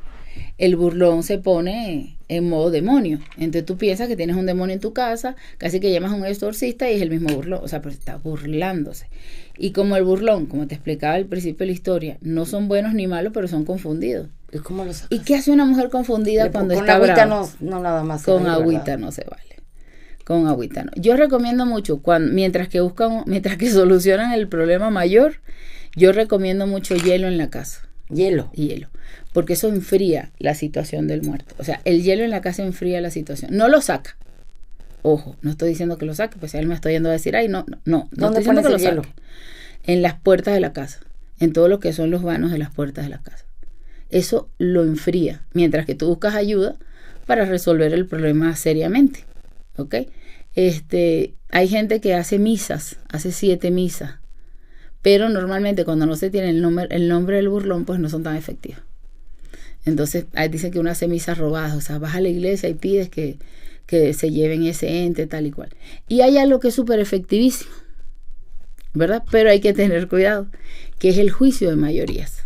el burlón se pone en modo demonio. Entonces tú piensas que tienes un demonio en tu casa, casi que llamas a un exorcista y es el mismo burlón. O sea, pero está burlándose. Y como el burlón, como te explicaba al principio de la historia, no son buenos ni malos, pero son confundidos. ¿Y cómo lo sacas? ¿Y qué hace una mujer confundida cuando está brava? Con agüita no nada más. Con agüita no se vale. Con agüita no. Yo recomiendo mucho, mientras que solucionan el problema mayor, yo recomiendo mucho hielo en la casa. Hielo. Porque eso enfría la situación del muerto. O sea, el hielo en la casa enfría la situación. No lo saca. Ojo, no estoy diciendo que lo saque, pues él me está yendo a decir, ay, no ¿Dónde estoy diciendo que lo hielo? saque. En las puertas de la casa. En todo lo que son los vanos de las puertas de la casa. Eso lo enfría, mientras que tú buscas ayuda para resolver el problema seriamente. ¿Ok? Hay gente que hace misas, hace 7 misas, pero normalmente cuando no se tiene el nombre del burlón, pues no son tan efectivas. Entonces, ahí dicen que uno hace misas robadas, o sea, vas a la iglesia y pides que se lleven ese ente, tal y cual. Y hay algo que es súper efectivísimo, ¿verdad? Pero hay que tener cuidado, que es el juicio de mayorías.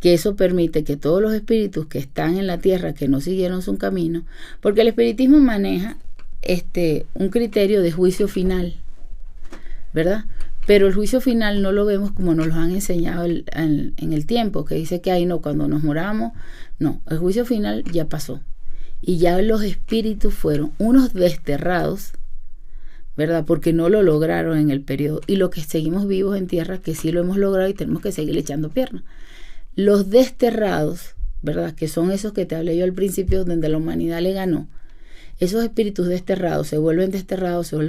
Que eso permite que todos los espíritus que están en la tierra, que no siguieron su camino, porque el espiritismo maneja un criterio de juicio final, ¿verdad? Pero el juicio final no lo vemos como nos lo han enseñado en el tiempo, que dice que cuando nos moramos, no, el juicio final ya pasó. Y ya los espíritus fueron unos desterrados, ¿verdad? Porque no lo lograron en el periodo. Y los que seguimos vivos en tierra, que sí lo hemos logrado y tenemos que seguir echando piernas. Los desterrados, ¿verdad? Que son esos que te hablé yo al principio, donde la humanidad le ganó. Esos espíritus desterrados, se vuelven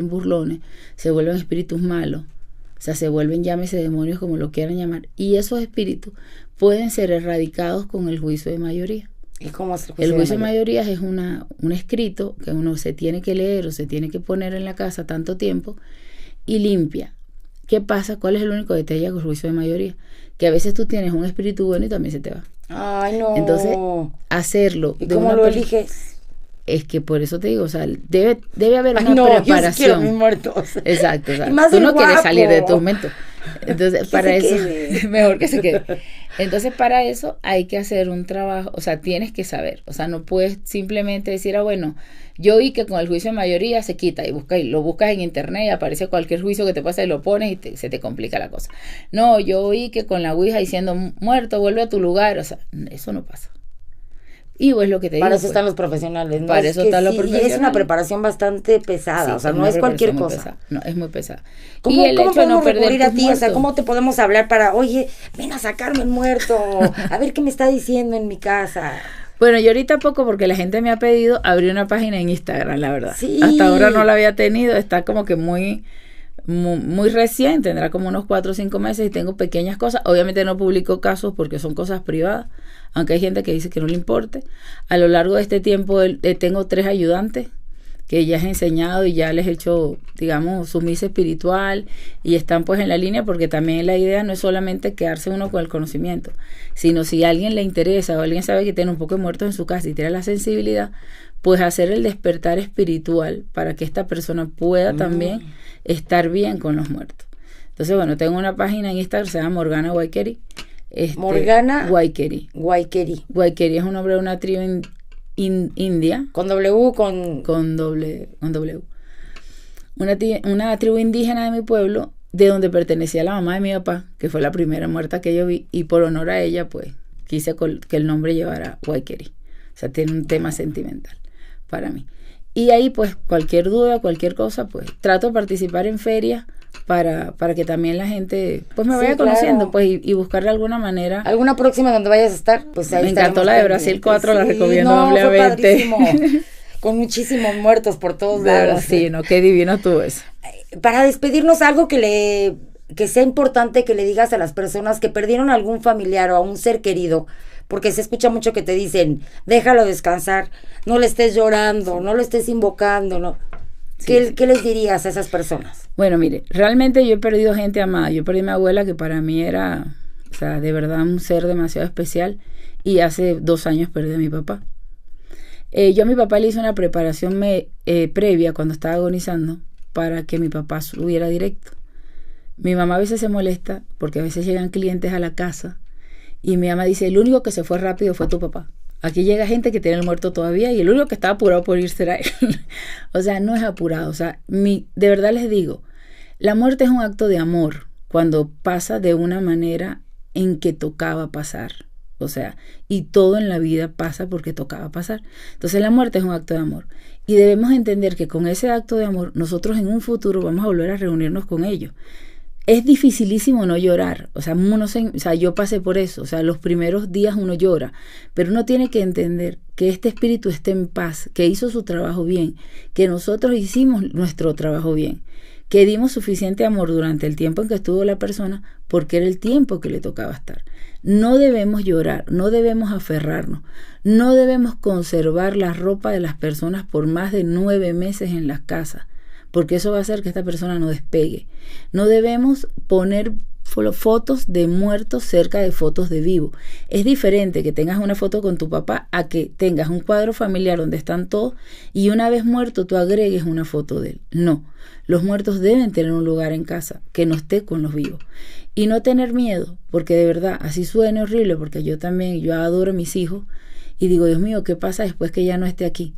burlones, se vuelven espíritus malos. O sea, se vuelven, llámese demonios, como lo quieran llamar. Y esos espíritus pueden ser erradicados con el juicio de mayoría. ¿Y cómo es el juicio de mayoría? Es un escrito que uno se tiene que leer o se tiene que poner en la casa tanto tiempo y limpia. ¿Qué pasa? ¿Cuál es el único detalle con el juicio de mayoría? Que a veces tú tienes un espíritu bueno y también se te va. Ay, no. Entonces, hacerlo. ¿Y cómo lo eliges? Es que por eso te digo, o sea, debe haber una preparación. Yo sí quiero mis muertos. Exacto. Tú no guapo. Quieres salir de tu momento. Entonces, para eso, mejor que se quede. Entonces, para eso hay que hacer un trabajo, o sea, tienes que saber. O sea, no puedes simplemente decir, bueno, yo oí que con el juicio de mayoría se quita y lo buscas en internet y aparece cualquier juicio que te pasa y lo pones y se te complica la cosa. No, yo oí que con la ouija diciendo muerto, vuelve a tu lugar. O sea, eso no pasa. Y es lo que te digo. Para eso están los profesionales, ¿no? Para eso están los profesionales. Es una preparación bastante pesada, sí, o sea, no es cualquier cosa. Pesada. No, es muy pesada. ¿Cómo podemos recurrir a ti? O sea, ¿cómo te podemos hablar para, oye, ven a sacarme el muerto, a ver qué me está diciendo en mi casa? Bueno, yo ahorita poco, porque la gente me ha pedido abrir una página en Instagram, la verdad. Sí. Hasta ahora no la había tenido, está como que muy recién, tendrá como unos 4 o 5 meses y tengo pequeñas cosas. Obviamente no publico casos porque son cosas privadas, aunque hay gente que dice que no le importe. A lo largo de este tiempo tengo 3 ayudantes que ya he enseñado y ya les he hecho, digamos, su misa espiritual y están pues en la línea, porque también la idea no es solamente quedarse uno con el conocimiento, sino si a alguien le interesa o alguien sabe que tiene un poco de muertos en su casa y tiene la sensibilidad, pues hacer el despertar espiritual para que esta persona pueda también estar bien con los muertos. Entonces, bueno, tengo una página en Instagram, se llama Morgana Waikeri. Morgana Waikeri. Waikeri es un nombre de una tribu india. ¿Con W? Con W. Una tribu indígena de mi pueblo, de donde pertenecía la mamá de mi papá, que fue la primera muerta que yo vi, y por honor a ella, pues, quise que el nombre llevara Waikeri. O sea, tiene un tema sentimental para mí. Y ahí, pues, cualquier duda, cualquier cosa, pues, trato de participar en ferias para que también la gente, pues, me vaya conociendo, pues, y buscar de alguna manera. ¿Alguna próxima donde vayas a estar? Pues ahí me encantó la de Brasil 4, la recomiendo ampliamente. Con muchísimos muertos por todos lados. Sí, no, qué divino estuvo eso. Para despedirnos, algo que le que sea importante que le digas a las personas que perdieron a algún familiar o a un ser querido, porque se escucha mucho que te dicen, déjalo descansar, no le estés llorando, no le estés invocando, ¿no? Sí. ¿Qué les dirías a esas personas? Bueno, mire, realmente yo he perdido gente amada. Yo perdí a mi abuela, que para mí era, o sea, de verdad un ser demasiado especial. Y hace 2 años perdí a mi papá. Yo a mi papá le hice una preparación previa cuando estaba agonizando para que mi papá subiera directo. Mi mamá a veces se molesta porque a veces llegan clientes a la casa y mi mamá dice, el único que se fue rápido fue tu papá. Aquí llega gente que tiene el muerto todavía y el único que estaba apurado por irse era él. O sea, no es apurado. O sea, de verdad les digo, la muerte es un acto de amor cuando pasa de una manera en que tocaba pasar. O sea, y todo en la vida pasa porque tocaba pasar. Entonces la muerte es un acto de amor. Y debemos entender que con ese acto de amor, nosotros en un futuro vamos a volver a reunirnos con ellos. Es dificilísimo no llorar, o sea, yo pasé por eso, o sea, los primeros días uno llora, pero uno tiene que entender que este espíritu esté en paz, que hizo su trabajo bien, que nosotros hicimos nuestro trabajo bien, que dimos suficiente amor durante el tiempo en que estuvo la persona, porque era el tiempo que le tocaba estar. No debemos llorar, no debemos aferrarnos, no debemos conservar la ropa de las personas por más de 9 meses en las casas, porque eso va a hacer que esta persona no despegue. No debemos poner fotos de muertos cerca de fotos de vivo. Es diferente que tengas una foto con tu papá a que tengas un cuadro familiar donde están todos y una vez muerto tú agregues una foto de él. No, los muertos deben tener un lugar en casa que no esté con los vivos. Y no tener miedo, porque de verdad, así suena horrible, porque yo adoro a mis hijos y digo, Dios mío, ¿qué pasa después que ya no esté aquí?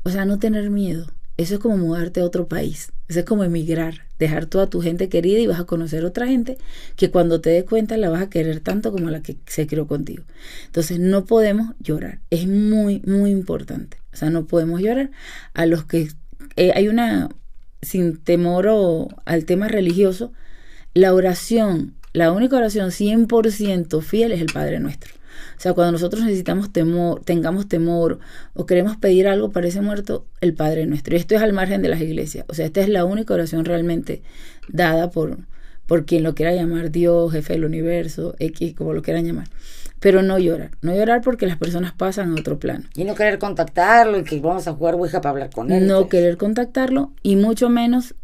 O sea, no tener miedo. Eso es como mudarte a otro país, eso es como emigrar, dejar toda tu gente querida y vas a conocer otra gente que cuando te des cuenta la vas a querer tanto como la que se crió contigo. Entonces no podemos llorar, es muy, muy importante. O sea, no podemos llorar. A los que hay una, sin temor al tema religioso, la oración, la única oración 100% fiel es el Padre Nuestro. O sea, cuando nosotros tengamos temor o queremos pedir algo para ese muerto, el Padre Nuestro. Y esto es al margen de las iglesias. O sea, esta es la única oración realmente dada por quien lo quiera llamar Dios, jefe del universo, X, como lo quieran llamar. Pero no llorar. No llorar porque las personas pasan a otro plano. Y no querer contactarlo y que vamos a jugar Ouija para hablar con él. No querer contactarlo y mucho menos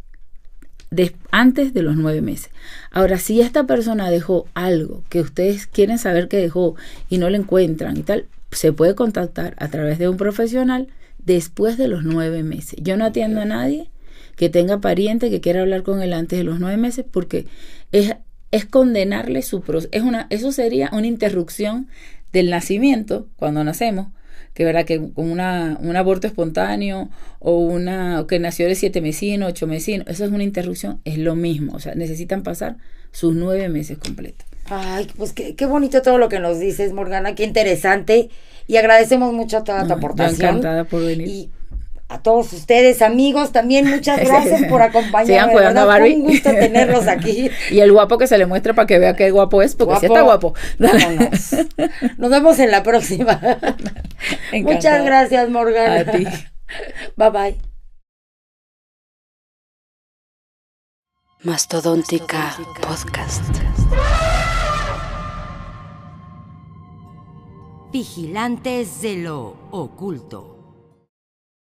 antes de los 9 meses. Ahora, si esta persona dejó algo que ustedes quieren saber que dejó y no lo encuentran y tal, se puede contactar a través de un profesional después de los 9 meses. Yo no atiendo a nadie que tenga pariente que quiera hablar con él antes de los 9 meses porque es condenarle su proceso. Eso sería una interrupción del nacimiento cuando nacemos, que verdad que con un aborto espontáneo o que nació de 7 mesinos, 8 mesinos, eso es una interrupción, es lo mismo, o sea, necesitan pasar sus 9 meses completos. Ay, pues qué bonito todo lo que nos dices, Morgana, qué interesante, y agradecemos mucho toda tu aportación. Encantada por venir. Y a todos ustedes, amigos, también muchas gracias por acompañarme. Sigan cuidando a Barbie. Fue un gusto tenerlos aquí. Y el guapo que se le muestre para que vea qué guapo es, porque sí está guapo. Vámonos. Nos vemos en la próxima. Muchas gracias, Morgana. A ti. Bye bye. Mastodóntica Podcast. Vigilantes de lo oculto.